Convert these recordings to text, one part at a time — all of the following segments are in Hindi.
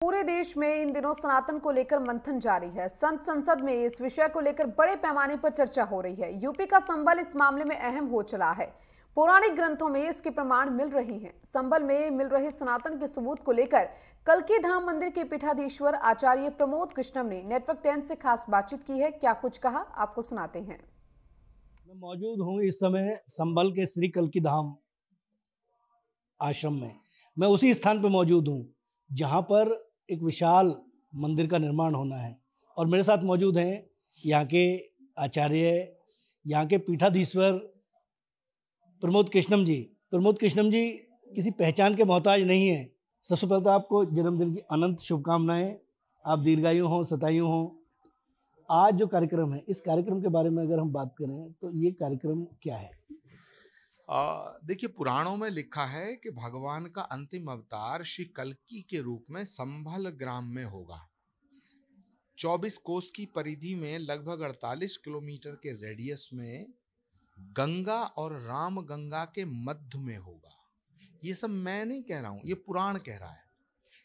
पूरे देश में इन दिनों सनातन को लेकर मंथन जारी है। संसद में इस विषय को लेकर बड़े पैमाने पर चर्चा हो रही है। यूपी का संबल इस मामले में अहम हो चला है। पौराणिक ग्रंथों में इसके प्रमाण मिल रहे हैं। संबल में मिल रहे सनातन के सबूत को लेकर कल्की धाम मंदिर के पीठाधीश्वर आचार्य प्रमोद कृष्णम ने नेटवर्क 10 से खास बातचीत की है। क्या कुछ कहा, आपको सुनाते हैं। मैं मौजूद हूँ इस समय संबल के श्री कल्की धाम आश्रम में। मैं उसी स्थान पर मौजूद हूँ जहाँ पर एक विशाल मंदिर का निर्माण होना है और मेरे साथ मौजूद हैं यहाँ के आचार्य, यहाँ के पीठाधीश्वर प्रमोद कृष्णम जी। प्रमोद कृष्णम जी किसी पहचान के मोहताज नहीं हैं। सबसे पहले तो आपको जन्मदिन की अनंत शुभकामनाएं। आप दीर्घायु हों, शतायु हों। आज जो कार्यक्रम है, इस कार्यक्रम के बारे में अगर हम बात करें तो ये कार्यक्रम क्या है? देखिए, पुराणों में लिखा है कि भगवान का अंतिम अवतार श्री कल्की के रूप में संभल ग्राम में होगा। 24 कोस की परिधि में लगभग 48 किलोमीटर के रेडियस में गंगा और राम गंगा के मध्य में होगा। ये सब मैं नहीं कह रहा हूं, ये पुराण कह रहा है।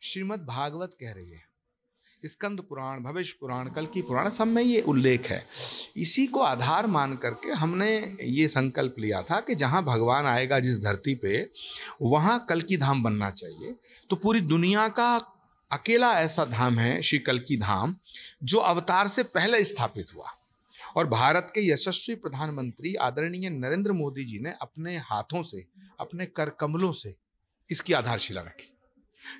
श्रीमद् भागवत कह रही है, स्कंद पुराण, भविष्य पुराण, कल्की पुराण, सब में ये उल्लेख है। इसी को आधार मान करके हमने ये संकल्प लिया था कि जहाँ भगवान आएगा जिस धरती पे, वहाँ कल्की धाम बनना चाहिए। तो पूरी दुनिया का अकेला ऐसा धाम है श्री कल्की धाम जो अवतार से पहले स्थापित हुआ। और भारत के यशस्वी प्रधानमंत्री आदरणीय नरेंद्र मोदी जी ने अपने हाथों से, अपने कर कमलों से इसकी आधारशिला रखी।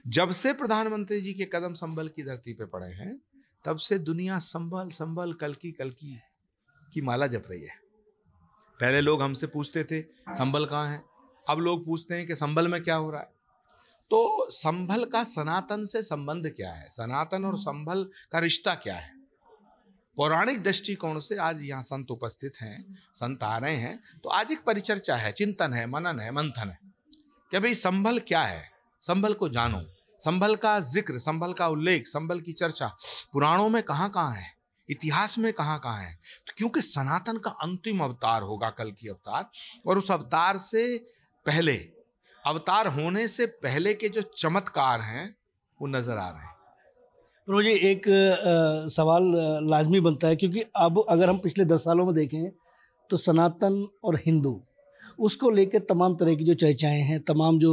जब से प्रधानमंत्री जी के कदम संबल की धरती पे पड़े हैं, तब से दुनिया संबल संबल कल्की कल्की की माला जप रही है। पहले लोग हमसे पूछते थे संबल कहाँ है, अब लोग पूछते हैं कि संबल में क्या हो रहा है। तो संबल का सनातन से संबंध क्या है, सनातन और संबल का रिश्ता क्या है, पौराणिक दृष्टिकोण से आज यहाँ संत उपस्थित हैं, संत आ रहे हैं। तो आज एक परिचर्चा है, चिंतन है, मनन है, मंथन है कि भाई संबल क्या है, संबल को जानो, संबल का जिक्र, संबल का उल्लेख, संबल की चर्चा पुराणों में कहाँ कहाँ है, इतिहास में कहाँ कहाँ है। तो क्योंकि सनातन का अंतिम अवतार होगा कल्की अवतार, और उस अवतार से पहले, अवतार होने से पहले के जो चमत्कार हैं वो नजर आ रहे हैं। प्रभु जी, एक सवाल लाजमी बनता है, क्योंकि अब अगर हम पिछले 10 सालों में देखें तो सनातन और हिंदू, उसको लेकर तमाम तरह की जो चर्चाएं हैं, तमाम जो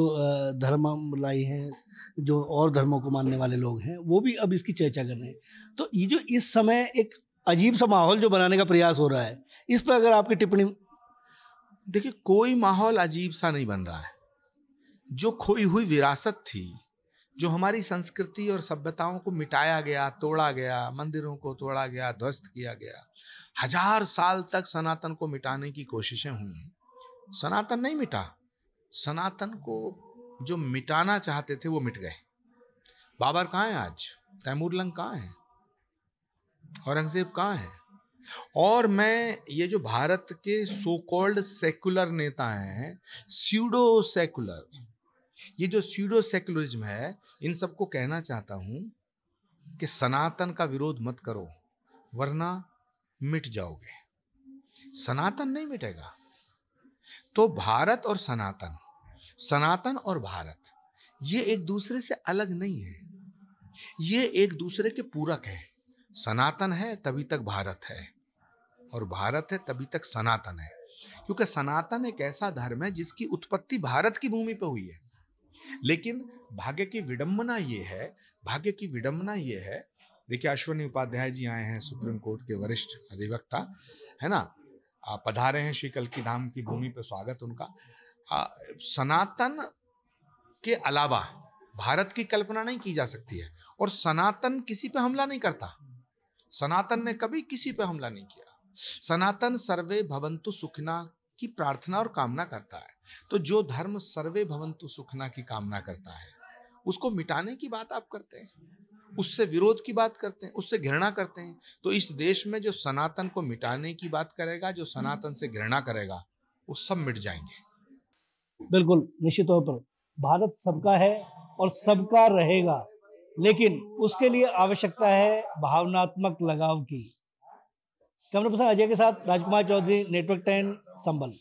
धर्मावलंबी हैं, जो और धर्मों को मानने वाले लोग हैं, वो भी अब इसकी चर्चा कर रहे हैं। तो ये जो इस समय एक अजीब सा माहौल जो बनाने का प्रयास हो रहा है, इस पर अगर आपकी टिप्पणी। देखिए, कोई माहौल अजीब सा नहीं बन रहा है। जो खोई हुई विरासत थी, जो हमारी संस्कृति और सभ्यताओं को मिटाया गया, तोड़ा गया, मंदिरों को तोड़ा गया, ध्वस्त किया गया, 1000 साल तक सनातन को मिटाने की कोशिशें हुई। सनातन नहीं मिटा। सनातन को जो मिटाना चाहते थे वो मिट गए। बाबर कहाँ है आज, तैमूर लंग कहाँ है, औरंगजेब कहाँ है। और मैं ये जो भारत के सो कॉल्ड सेकुलर नेता हैं, स्यूडो सेकुलर, ये जो स्यूडो सेकुलरिज्म है, इन सबको कहना चाहता हूं कि सनातन का विरोध मत करो, वरना मिट जाओगे। सनातन नहीं मिटेगा। तो भारत और सनातन, सनातन और भारत, ये एक दूसरे से अलग नहीं है, ये एक दूसरे के पूरक है। सनातन है तभी तक भारत है, और भारत है तभी तक सनातन है। क्योंकि सनातन एक ऐसा धर्म है जिसकी उत्पत्ति भारत की भूमि पर हुई है। लेकिन भाग्य की विडंबना ये है, भाग्य की विडंबना ये है, देखिए अश्विनी उपाध्याय जी आए हैं, सुप्रीम कोर्ट के वरिष्ठ अधिवक्ता है ना, पधारे हैं श्री कल्की धाम की भूमि पर, स्वागत उनका। सनातन के अलावा भारत की कल्पना नहीं की जा सकती है, और सनातन किसी पे हमला नहीं करता। सनातन ने कभी किसी पे हमला नहीं किया। सनातन सर्वे भवन्तु सुखिना की प्रार्थना और कामना करता है। तो जो धर्म सर्वे भवन्तु सुखिना की कामना करता है, उसको मिटाने की बात आप करते हैं, उससे विरोध की बात करते हैं, उससे घृणा करते हैं। तो इस देश में जो सनातन को मिटाने की बात करेगा, जो सनातन से घृणा करेगा, वो सब मिट जाएंगे। बिल्कुल, निश्चित तौर पर भारत सबका है और सबका रहेगा, लेकिन उसके लिए आवश्यकता है भावनात्मक लगाव की। कैमरा पर्सन अजय के साथ राजकुमार चौधरी, नेटवर्क 10, संबल।